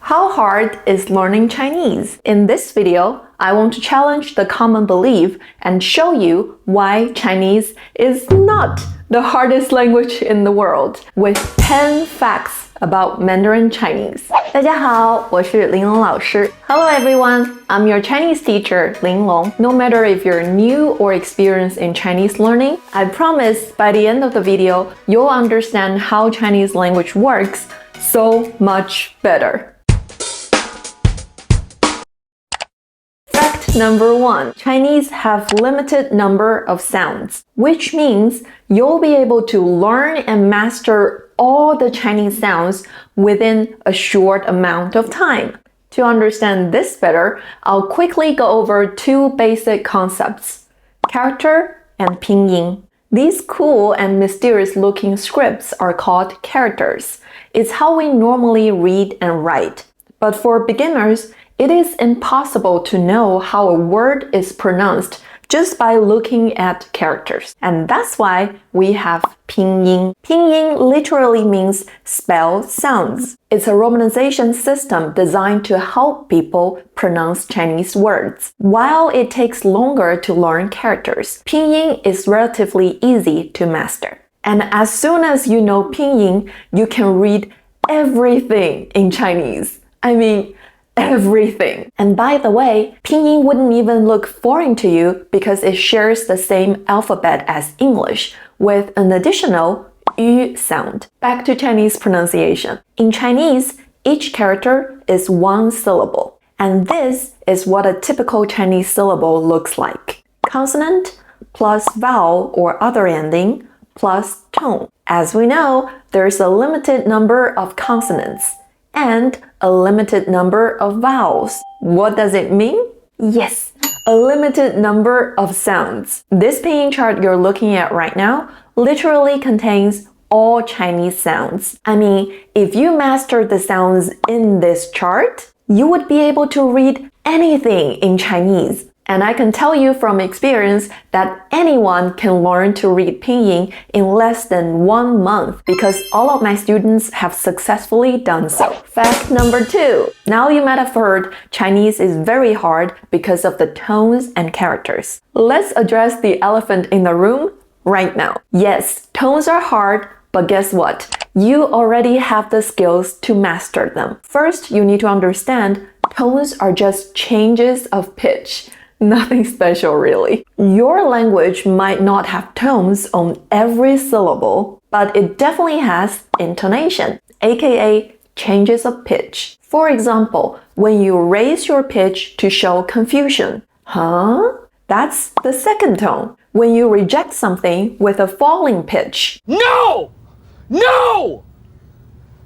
How hard is learning Chinese? In this video, I want to challenge the common belief and show you why Chinese is not the hardest language in the world with 10 facts about Mandarin Chinese. 大家好，我是玲珑老师。Hello everyone, I'm your Chinese teacher, Linglong. No matter if you're new or experienced in Chinese learning, I promise by the end of the video, you'll understand how Chinese language works so much better. Fact number 1. Chinese have limited number of sounds, which means you'll be able to learn and master all the Chinese sounds within a short amount of time. To understand this better, I'll quickly go over two basic concepts: character and pinyin. These cool and mysterious looking scripts are called characters. It's how we normally read and write. But for beginners, it is impossible to know how a word is pronounced just by looking at characters. And that's why we have Pinyin. Pinyin literally means spell sounds. It's a romanization system designed to help people pronounce Chinese words. While it takes longer to learn characters, Pinyin is relatively easy to master. And as soon as you know Pinyin, you can read everything in Chinese. I mean, everything. And by the way, Pinyin wouldn't even look foreign to you because it shares the same alphabet as English with an additional yu sound. Back to Chinese pronunciation. In Chinese, each character is one syllable. And this is what a typical Chinese syllable looks like. Consonant plus vowel or other ending plus tone. As we know, there's a limited number of consonants and a limited number of vowels. What does it mean? Yes, a limited number of sounds. This pinyin chart you're looking at right now literally contains all Chinese sounds. I mean, if you master the sounds in this chart, you would be able to read anything in Chinese. And I can tell you from experience that anyone can learn to read Pinyin in less than 1 month because all of my students have successfully done so. Fact number 2. Now you might have heard Chinese is very hard because of the tones and characters. Let's address the elephant in the room right now. Yes, tones are hard, but guess what? You already have the skills to master them. First, you need to understand tones are just changes of pitch. Nothing special really. Your language might not have tones on every syllable, but it definitely has intonation, aka changes of pitch. For example, when you raise your pitch to show confusion, huh? That's the second tone. When you reject something with a falling pitch, No! No!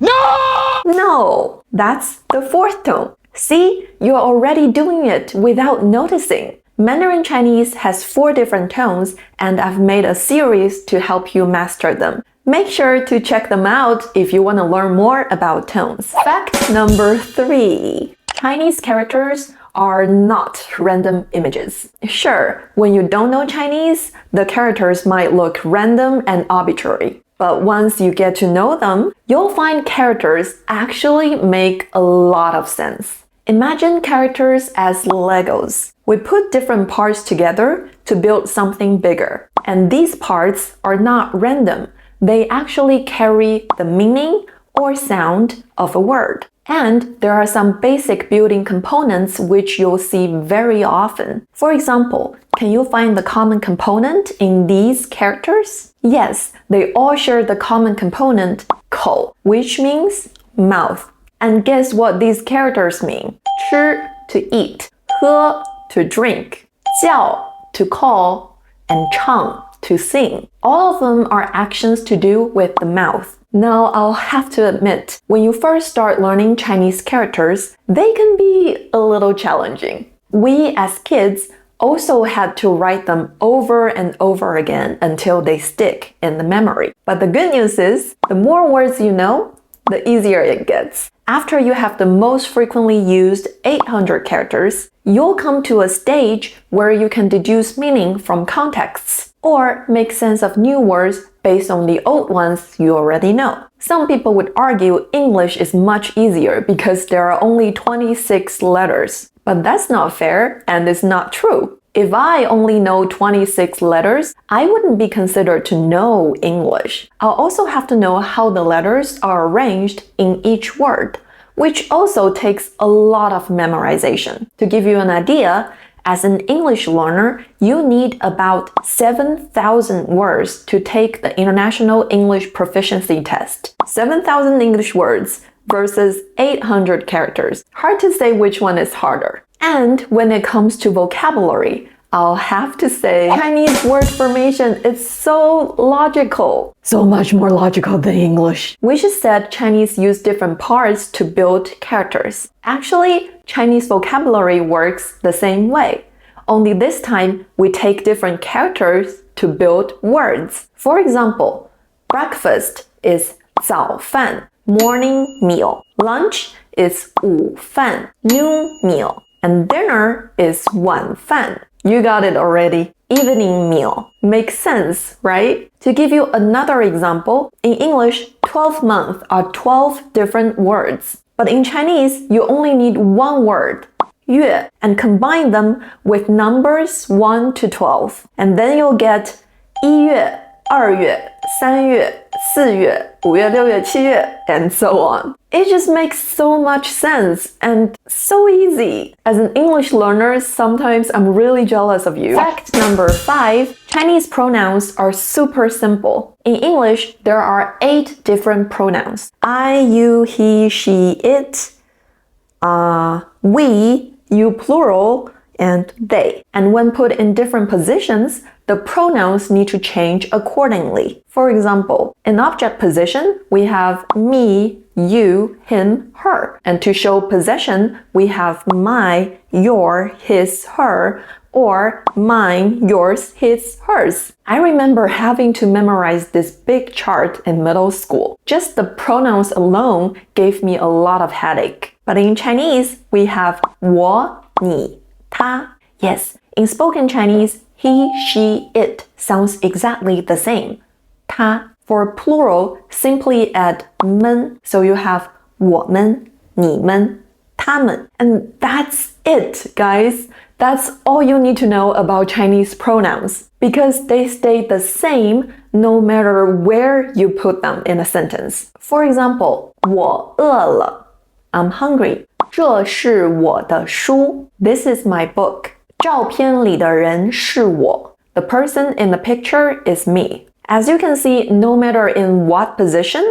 No! no, that's the fourth tone. See, you're already doing it without noticing. Mandarin Chinese has 4 different tones, and I've made a series to help you master them. Make sure to check them out if you want to learn more about tones. Fact number 3. Chinese characters are not random images. Sure, when you don't know Chinese, the characters might look random and arbitrary. But once you get to know them, you'll find characters actually make a lot of sense. Imagine characters as Legos. We put different parts together to build something bigger. And these parts are not random. They actually carry the meaning or sound of a word. And there are some basic building components which you'll see very often. For example, can you find the common component in these characters? Yes, they all share the common component, 口, which means mouth. And guess what these characters mean? 吃 to eat, 喝 to drink, 叫 to call, and 唱 to sing. All of them are actions to do with the mouth. Now, I'll have to admit, when you first start learning Chinese characters, they can be a little challenging. We as kids also had to write them over and over again until they stick in the memory. But the good news is, the more words you know, the easier it gets. After you have the most frequently used 800 characters, you'll come to a stage where you can deduce meaning from contexts. or make sense of new words based on the old ones you already know. Some people would argue English is much easier because there are only 26 letters. But that's not fair and it's not true. If I only know 26 letters, I wouldn't be considered to know English. I'll also have to know how the letters are arranged in each word, which also takes a lot of memorization. To give you an idea, as an English learner, you need about 7,000 words to take the International English Proficiency Test. 7,000 English words versus 800 characters. Hard to say which one is harder. And when it comes to vocabulary, I'll have to say Chinese word formation is so logical. So much more logical than English. We just said Chinese use different parts to build characters. Actually, Chinese vocabulary works the same way. Only this time, we take different characters to build words. For example, breakfast is 早饭, morning meal. Lunch is 午饭, noon meal. And dinner is 晚饭. You got it already. Evening meal. Makes sense, right? To give you another example, in English, 12 months are 12 different words. But in Chinese, you only need one word, 月, and combine them with numbers 1 to 12. And then you'll get 1月, 2月, 3月, 4月, 5月, 6月, 7月, and so on. It just makes so much sense and so easy. As an English learner, sometimes I'm really jealous of you. Fact number 5, Chinese pronouns are super simple. In English, there are 8 different pronouns. I, you, he, she, it, we, you plural, and they. And when put in different positions, the pronouns need to change accordingly. For example, in object position, we have me, you, him, her. And to show possession, we have my, your, his, her, or mine, yours, his, hers. I remember having to memorize this big chart in middle school. Just the pronouns alone gave me a lot of headache. But in Chinese, we have 我, 你, 他. Yes, in spoken Chinese, he, she, it sounds exactly the same. 他. For plural, simply add 们, so you have 我们, 你们, 他们. And that's it, guys. That's all you need to know about Chinese pronouns, because they stay the same no matter where you put them in a sentence. For example, 我饿了, I'm hungry. 这是我的书. This is my book. 照片里的人是我. The person in the picture is me. As you can see, no matter in what position,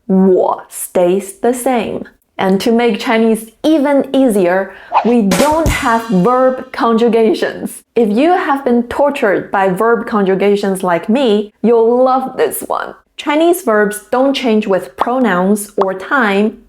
我 stays the same. And to make Chinese even easier, we don't have verb conjugations. If you have been tortured by verb conjugations like me, you'll love this one. Chinese verbs don't change with pronouns or time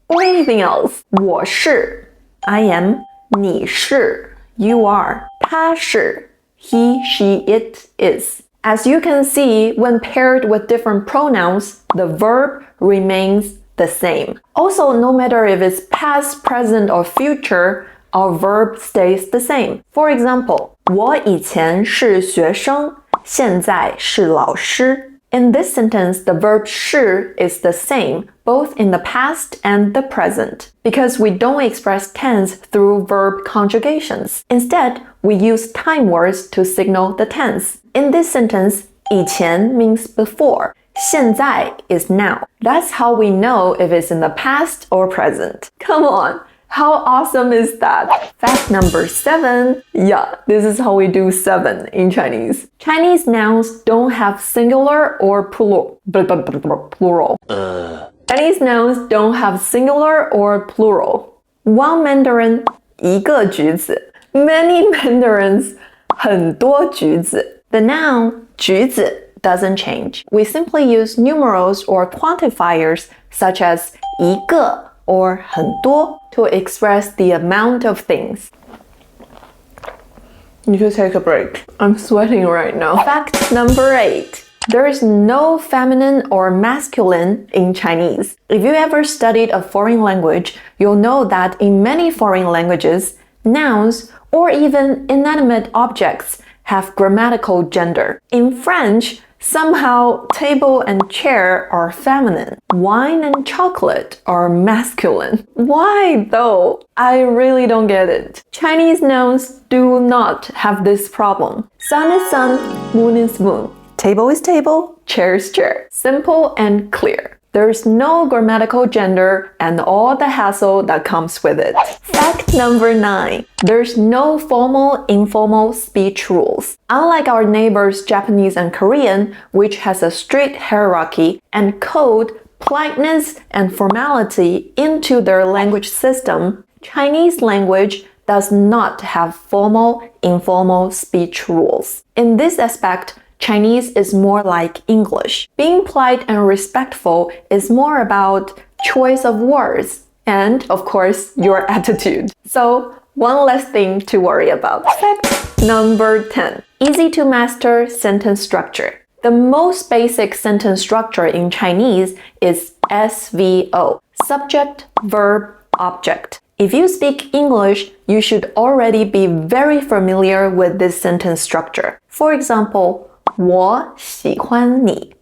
or anything else. 我是, I am. 你是, you are. 他是, he, she, it is. As you can see, when paired with different pronouns, the verb remains the same. Also, no matter if it's past, present, or future, our verb stays the same. For example, 我以前是学生，现在是老师。In this sentence, the verb 是 is the same, both in the past and the present, because we don't express tense through verb conjugations. Instead, we use time words to signal the tense. In this sentence, 以前 means before. 现在 is now. That's how we know if it's in the past or present. Come on, how awesome is that? Fact number 7. Yeah, this is how we do 7 in Chinese. Chinese nouns don't have singular or plural. Chinese nouns don't have singular or plural. One Mandarin, 一个橘子. Many Mandarins, 很多橘子. The noun 橘子 doesn't change. We simply use numerals or quantifiers such as 一个 or 很多 to express the amount of things. You should take a break. I'm sweating right now. Fact number 8. There is no feminine or masculine in Chinese. If you ever studied a foreign language, you'll know that in many foreign languages, nouns or even inanimate objects have grammatical gender. In French, somehow table and chair are feminine. Wine and chocolate are masculine. Why though? I really don't get it. Chinese nouns do not have this problem. Sun is sun, moon is moon. Table is table, chair is chair. Simple and clear. There's no grammatical gender and all the hassle that comes with it. Fact number 9. There's no formal, informal speech rules. Unlike our neighbors Japanese and Korean, which has a strict hierarchy and code politeness and formality into their language system, Chinese language does not have formal, informal speech rules. In this aspect, Chinese is more like English. Being polite and respectful is more about choice of words and, of course, your attitude. So, one less thing to worry about. Fact number 10. Easy to master sentence structure. The most basic sentence structure in Chinese is SVO, subject, verb, object. If you speak English, you should already be very familiar with this sentence structure. For example, 我喜欢你.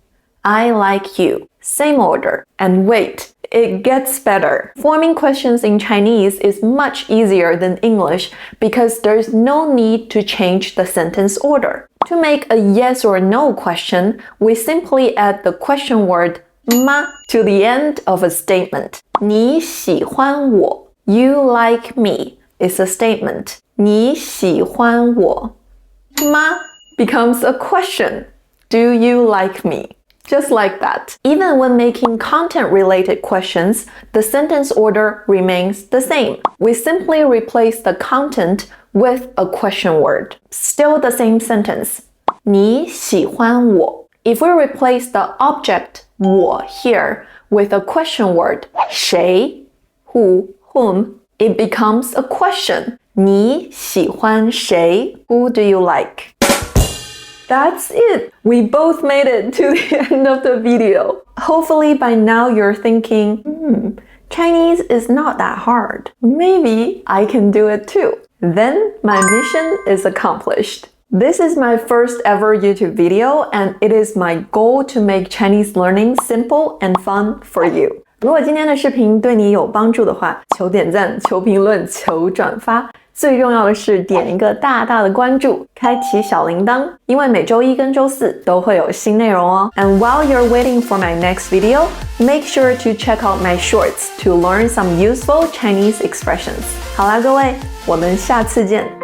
I like you. Same order. And wait, it gets better. Forming questions in Chinese is much easier than English because there's no need to change the sentence order. To make a yes or no question, we simply add the question word 吗 to the end of a statement. 你喜欢我. You like me is a statement. 你喜欢我吗 becomes a question. Do you like me? Just like that. Even when making content-related questions, the sentence order remains the same. We simply replace the content with a question word. Still the same sentence. 你喜欢我. If we replace the object 我 here with a question word 谁 whom, it becomes a question. 你喜欢谁? Who do you like? That's it! We both made it to the end of the video. Hopefully by now you're thinking, Chinese is not that hard. Maybe I can do it too. Then my mission is accomplished. This is my first ever YouTube video and it is my goal to make Chinese learning simple and fun for you. 如果今天的视频对你有帮助的话，求点赞、求评论、求转发。最重要的是点一个大大的关注，开启小铃铛，因为每周一跟周四都会有新内容哦。And while you're waiting for my next video, make sure to check out my shorts to learn some useful Chinese expressions. 好啦，各位，我们下次见。